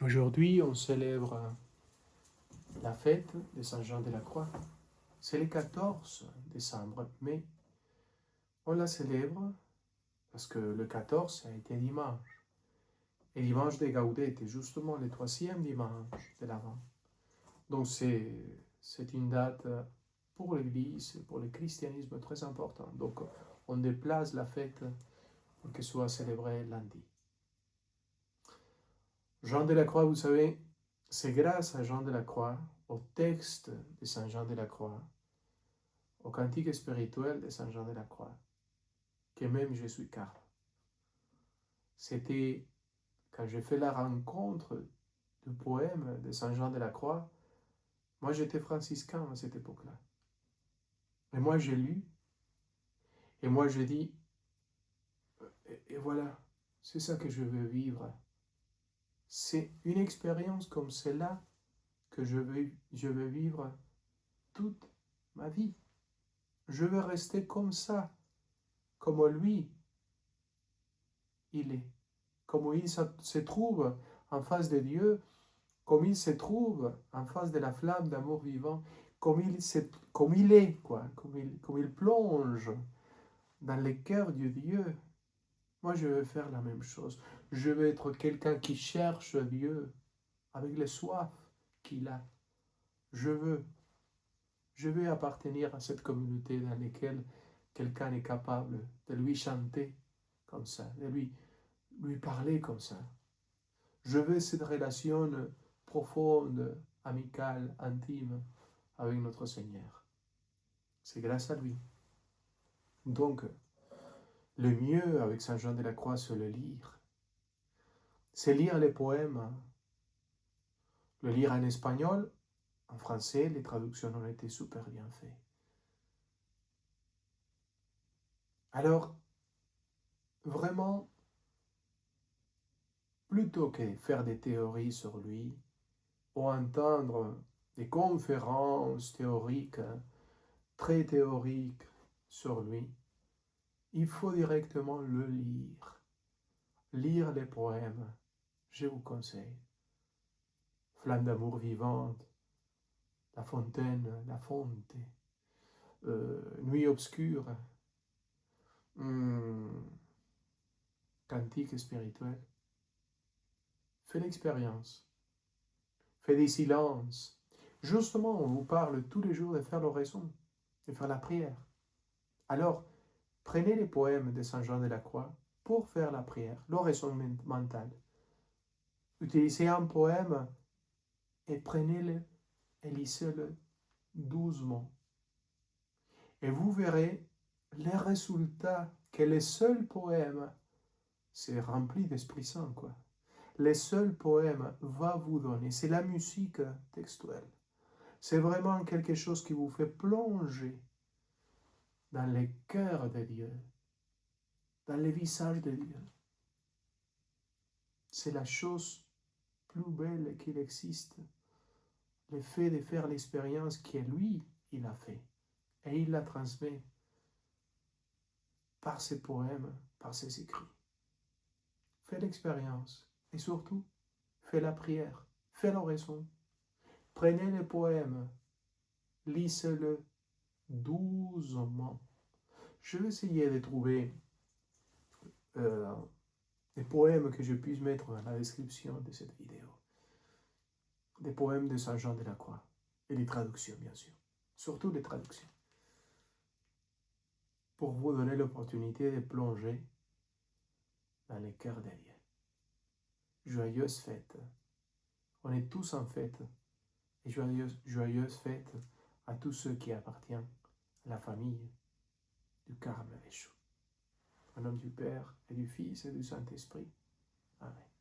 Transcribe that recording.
Aujourd'hui, on célèbre la fête de Saint Jean de la Croix. C'est le 14 décembre, mais on la célèbre parce que le 14 a été dimanche. Et dimanche de Gaudete est justement le troisième dimanche de l'Avent. Donc c'est une date pour l'Église, pour le christianisme très importante. Donc on déplace la fête pour qu'elle soit célébrée lundi. Jean de la Croix, vous savez, c'est grâce à Jean de la Croix, au texte de Saint Jean de la Croix, au cantique spirituel de Saint Jean de la Croix, que même je suis carpe. C'était quand j'ai fait la rencontre du poème de Saint Jean de la Croix. Moi, j'étais franciscain à cette époque-là. Et moi, j'ai lu, et moi, j'ai dit, et voilà, c'est ça que je veux vivre. C'est une expérience comme celle-là que je veux vivre toute ma vie. Je veux rester comme ça, comme lui, il est. Comme il se trouve en face de Dieu, comme il se trouve en face de la flamme d'amour vivant, comme il est, quoi, comme il plonge dans le cœur de Dieu. Moi, je veux faire la même chose. Je veux être quelqu'un qui cherche Dieu avec le soif qu'il a. Je veux appartenir à cette communauté dans laquelle quelqu'un est capable de lui chanter comme ça, de lui parler comme ça. Je veux cette relation profonde, amicale, intime avec notre Seigneur. C'est grâce à lui. Donc, le mieux avec Saint Jean de la Croix, c'est le lire. C'est lire les poèmes. Le lire en espagnol, en français, les traductions ont été super bien faites. Alors, vraiment, plutôt que faire des théories sur lui, ou entendre des conférences théoriques, très théoriques sur lui, il faut directement le lire. Lire les poèmes, je vous conseille. Flamme d'amour vivante, La fontaine, La fonte, Nuit obscure, Cantique spirituel. Fais l'expérience. Fais des silences. Justement, on vous parle tous les jours de faire l'oraison, de faire la prière. Alors, prenez les poèmes de Saint Jean de la Croix pour faire la prière, l'oraison mentale. Utilisez un poème et prenez-le et lisez-le doucement. Et vous verrez les résultats que les seuls poèmes, c'est rempli d'Esprit Saint, quoi. Les seuls poèmes va vous donner, c'est la musique textuelle. C'est vraiment quelque chose qui vous fait plonger dans le cœur de Dieu, dans le visage de Dieu. C'est la chose plus belle qu'il existe. Le fait de faire l'expérience que lui, il a fait. Et il la transmet par ses poèmes, par ses écrits. Fais l'expérience. Et surtout, fais la prière. Fais l'oraison. Prenez les poèmes. Lisez-le doucement. Je vais essayer de trouver des poèmes que je puisse mettre dans la description de cette vidéo. Des poèmes de Saint Jean de la Croix. Et les traductions, bien sûr. Surtout les traductions. Pour vous donner l'opportunité de plonger dans le cœur de Dieu. Joyeuse fête. On est tous en fête. Et joyeuse fête à tous ceux qui appartiennent à la famille du Carme Échoue. Au nom du Père et du Fils et du Saint-Esprit. Amen.